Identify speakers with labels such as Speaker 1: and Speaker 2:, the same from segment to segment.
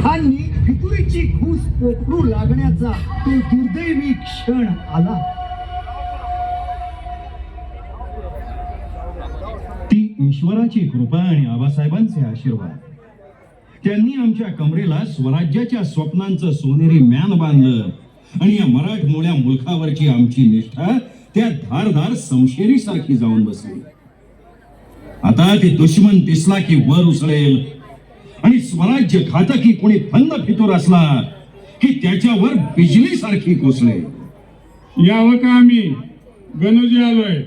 Speaker 1: आणि फितुरीची घुस पोखरू लागण्याचा तो दुर्दैवी क्षण आला.
Speaker 2: ती ईश्वराची कृपा आणि आबासाहेबांचे आशीर्वाद. त्यांनी आमच्या कमरेला स्वराज्याच्या स्वप्नांचं सोनेरी म्यान बांधलं आणि या मराठमोळ्या मुलखावरची आमची निष्ठा त्या धारदार समशेरी सारखी जाऊन बसली. आता ते दुश्मन दिसला की वर उसळेल आणि स्वराज्य घातकी कोणी फंद फितूर असला की त्याच्यावर बिजली सारखी कोसळेल.
Speaker 3: यावं का आम्ही गणोजी आलोय.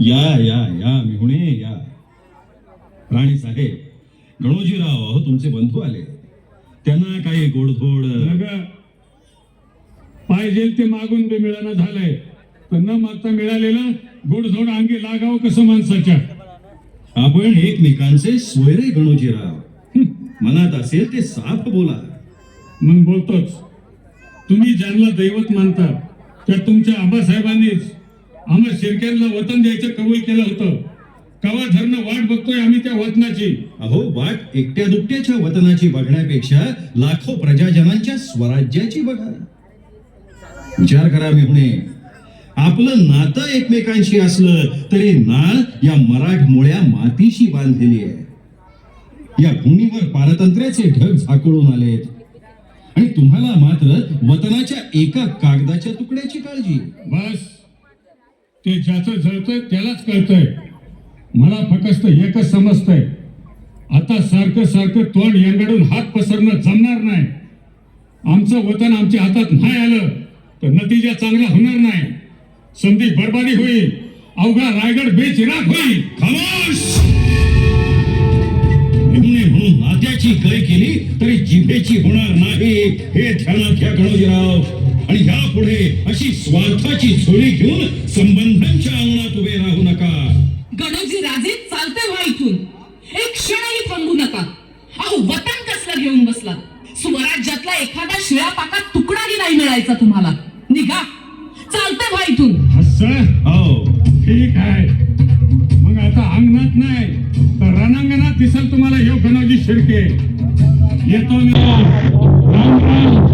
Speaker 2: या या या मिहुणे या. राणी साहेब, गणोजीराव अहो तुमचे बंधू आले. त्यांना काही गोडधोड
Speaker 3: पाहिजे ते मागून बी मिळणं झालंय, तर न मागता मिळालेलं गोडधोड अंगी लागावं कसं माणसाच्या.
Speaker 2: आपण एकमेकांचे सोयरे गणोजीराव. मनात असेल ते साफ बोला.
Speaker 3: मग बोलतोच. तुम्ही ज्यांना दैवत मानता त्या तुमच्या आबासाहेबांनीच आम्हा शिरक्यांना वतन द्यायचं कबूल केलं होतं. कवा धरणं वाट बघतोय आम्ही त्या वतनाची.
Speaker 2: अहो, वाट एकट्या दुकट्याच्या वतनाची बघण्यापेक्षा लाखो प्रजाजनांच्या स्वराज्याची बघा. विचार करा मिहुणे, आपलं नातं एकमेकांशी असलं तरी नाळ या मराठमोळ्या मातीशी बांधलेली आहे. या भूमीवर पारतंत्र्याचे ढग झाकळून आलेत आणि तुम्हाला मात्र वतनाच्या एका कागदाच्या तुकड्याची काळजी.
Speaker 3: बस, ते ज्याचं जळतंय त्यालाच कळतंय. मला फक्त एकच समजतंय, आता सारखं सारखं तोंड यंगडून हात पसरणं जमणार नाही. आमचं वतन आमच्या हातात नाही आलं तर नतीजा चांगला होणार नाही. संधी बरबादी होईल. अवघा रायगड बेचिराग होईल.
Speaker 2: खामोश! म्हणून नात्याची गय केली तरी जिभेची होणार नाही, हे ध्यानात घ्या गणोजीराव. आणि यापुढे अशी स्वार्थाची झोळी घेऊन संबंधांच्या अंगणात उभे राहू नका.
Speaker 4: गणोजी राजे, चालते व्हा इथून. एक क्षणही थांबू नका. अहो, वतन कसलं घेऊन बसला. स्वराज्यातला एखादा शिळा पाकात तुकडाही नाही मिळायचा तुम्हाला. निघा, चालते व्हा इथून.
Speaker 2: हो,
Speaker 3: ठीक आहे. मग आता अंगणात नाही तर रणांगणात दिसेल तुम्हाला हे गणोजी शिर्के. येतो मी. राम राम.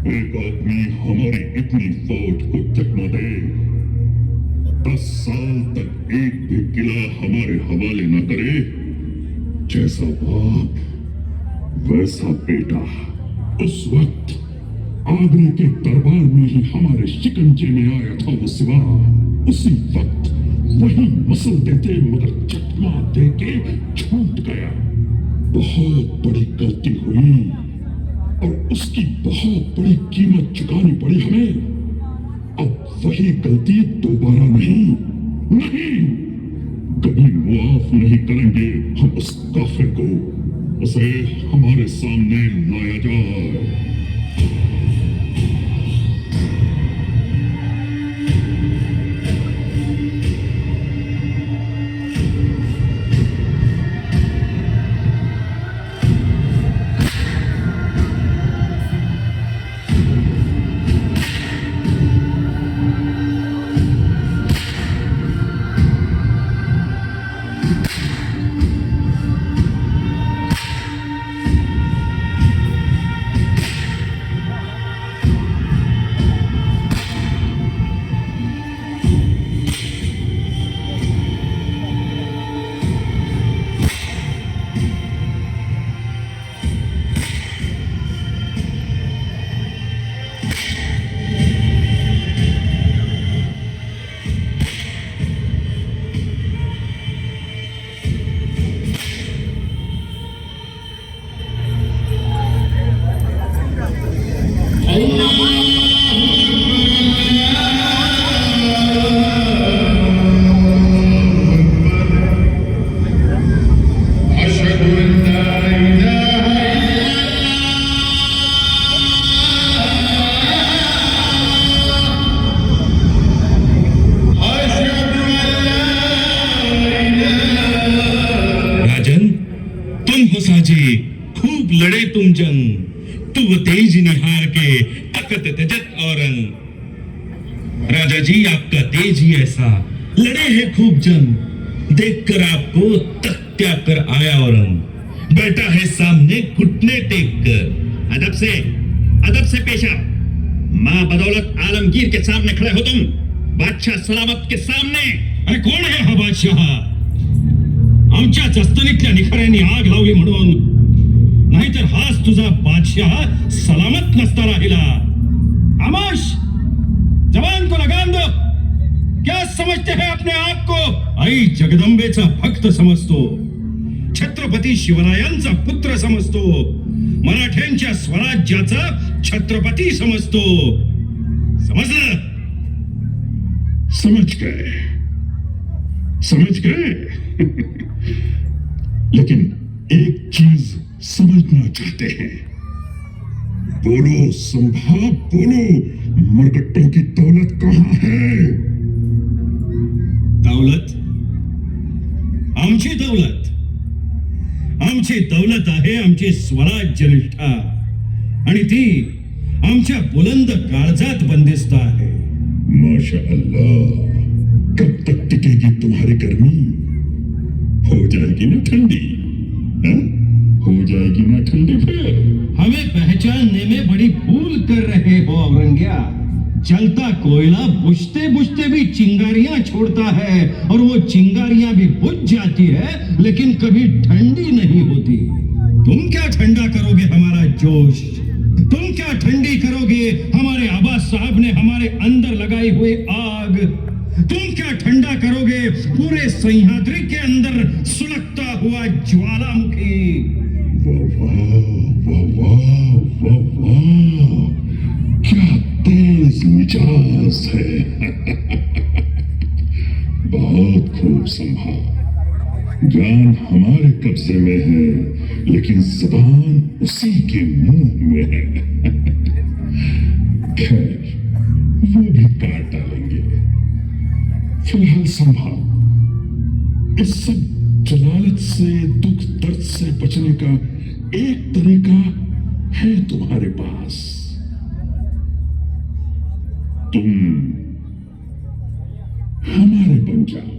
Speaker 5: एक आदमी हमारी इतनी फौज को चकमा दे, 10 साल तक एक भी किला हमारे हवाले न करे. जैसा बाप वैसा बेटा. उस वक्त आगरे के दरबार में ही हमारे शिकंजे में आया था वो सिवा. उसी वक्त वही मसल देते मगर चकमा देके छूट गया. बहुत बड़ी गलती हुई और उसकी बहुत बड़ी कीमत चुकानी पड़ी हमें. अब वही गलती दोबारा नहीं कभी मुआफ नहीं करेंगे हम उस काफिर को. उसे हमारे सामने लाया जाए.
Speaker 2: हो साजे, खूब लड़े तुम जंग, तू तेज निहार के तकत तजत औरंग। राजा जी, आपका तेज ही ऐसा, लड़े हैं खूब जंग, देखकर आपको तख्त्या कर आया औरंग। बैठा है सामने घुटने टेक कर। अदब से पेशा। माँ बदौलत आलमगीर के सामने खड़े हो तुम, बादशाह सलामत के सामने।
Speaker 3: अरे कोण आहे हा बादशाह? आमच्या जस्तनीतल्या निखाऱ्यांनी आग लावली म्हणून, नाहीतर हाच तुझा बादशाह सलामत नसता राहिला। आमाश, जवान को लगाम दो। क्या समझते हैं अपने आप को? आई जगदंबेचा भक्त समजतो, छत्रपती शिवरायांचा पुत्र समजतो, मराठ्यांच्या स्वराज्याचा छत्रपती समजतो। समजलं?
Speaker 5: समझ गए लेकिन एक चीज समझना चाहते हैं। बोलो संभा, बोलो, मरकट्टों की दौलत कहाँ है?
Speaker 2: दौलत? आमची दौलत आहे आमची स्वराज्य निष्ठा, आणि ती आमच्या बुलंद काळजात बंदिस्त आहे।
Speaker 5: माशाअल्लाह, कब तक टिकेगी तुम्हारी गर्मी? हो जाएगी ना ठंडी? हाँ? हो जाएगी ना ठंडी फिर?
Speaker 2: हमें पहचानने में बड़ी भूल कर रहे हो औरंगिया। जलता कोयला बुझते बुझते भी चिंगारियां छोड़ता है, और वो चिंगारियां भी बुझ जाती है लेकिन कभी ठंडी नहीं होती। तुम क्या ठंडा करोगे हमारा जोश? तुम क्या ठंडी करोगे हमारे आबा साहब ने हमारे अंदर लगाई हुई आग? तुम क्या ठंडा करोगे पूरे सह्याद्री के अंदर सुलगता हुआ ज्वालामुखी?
Speaker 5: वाह वाह वाह वाह वाह, क्या तेज मिजाज है। बहुत खूब संभा। जान हमारे कब्जे में है, लेकिन जबान उसी के मुंह में है। खैर, वो भी काट डालेंगे। फिलहाल संभा, इस सब जलालत से, दुख दर्द से बचने का एक तरीका है तुम्हारे पास। तुम हमारे बन जाओ।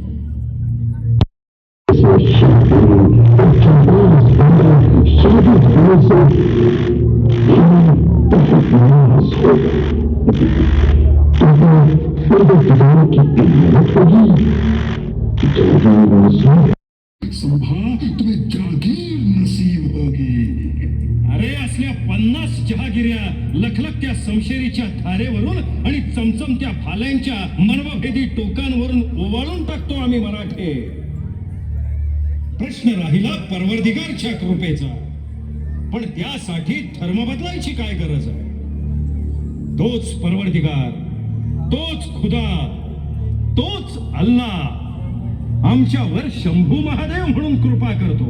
Speaker 5: संभा, तुम्हें जागीर नसीब होगी।
Speaker 3: अरे असल्या 50 जहागिऱ्या लखलखत्या समशेरीच्या धारेवरून आणि चमचमत्या भाल्यांच्या मनवभेदी टोकांवरून ओवाळून टाकतो आम्ही मराठे। प्रश्न राहिला परवरदिगारच्या कृपेचा, पण त्यासाठी धर्म बदलायची काय गरज आहे? तोच परवरदिगार, तोच खुदा, तोच अल्लाह आमच्यावर शंभू महादेव म्हणून कृपा करतो,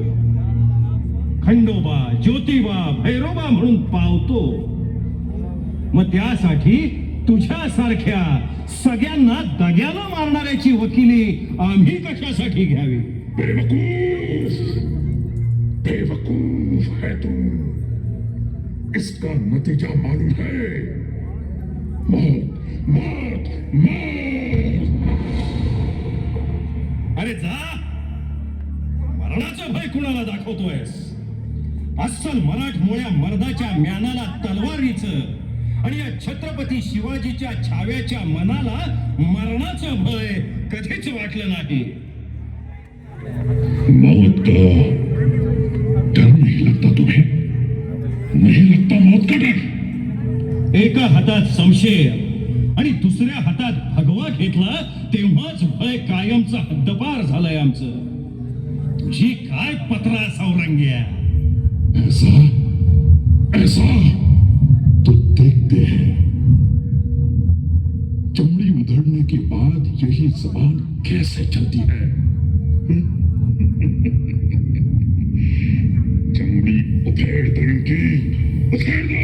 Speaker 3: खंडोबा, ज्योतिबा, भैरोबा म्हणून पावतो। मग त्यासाठी तुझ्यासारख्या सगळ्यांना दग्याला मारणाऱ्याची वकिली आम्ही कशासाठी घ्यावी?
Speaker 5: बेवकूफ है तुम। इसका नतीजा मालूम है, मौत मौत मौत।
Speaker 3: अरे जा, मरणाचं भय कुणाला दाखवतोयस? अस्सल मराठमोळ्या मर्दाच्या म्यानाला तलवारीचं आणि या छत्रपती शिवाजीच्या छाव्याच्या मनाला मरणाचं भय कधीच वाटलं नाही।
Speaker 5: मौत का डर नहीं लगता तुम्हें? नहीं लगता मौत का डर?
Speaker 3: एका हातात शमशेर आणि दुसऱ्या हातात भगवा घेतला तेव्हाच भय कायमचा हद्दपार झालंय आमचं। तुझी काय पत्रा औरंग्या?
Speaker 5: ऐसा ऐसा तो देखते हैं, चमड़ी उधड़ने के बाद यही जबान कैसे चलती है। चमड़ी उधेड़ दो इनकी, उधेड़ दो।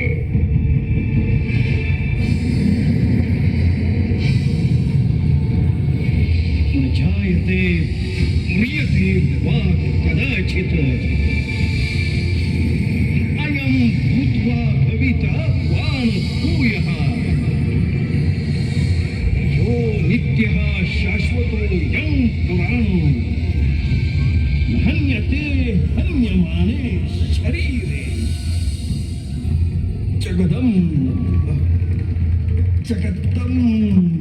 Speaker 3: जायते म्रियते वाक् कदाचित्
Speaker 2: इतिहास शाश्वतो यं पुराणो हन्यते हन्यमाने शरीरे जगदम्ब जगदम्ब।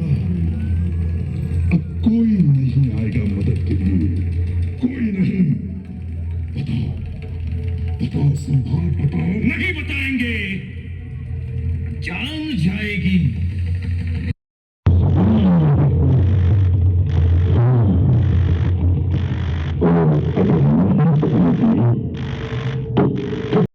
Speaker 5: अब कोई नहीं आएगा मदद के लिए, कोई नहीं। बताओ बताओ संभाल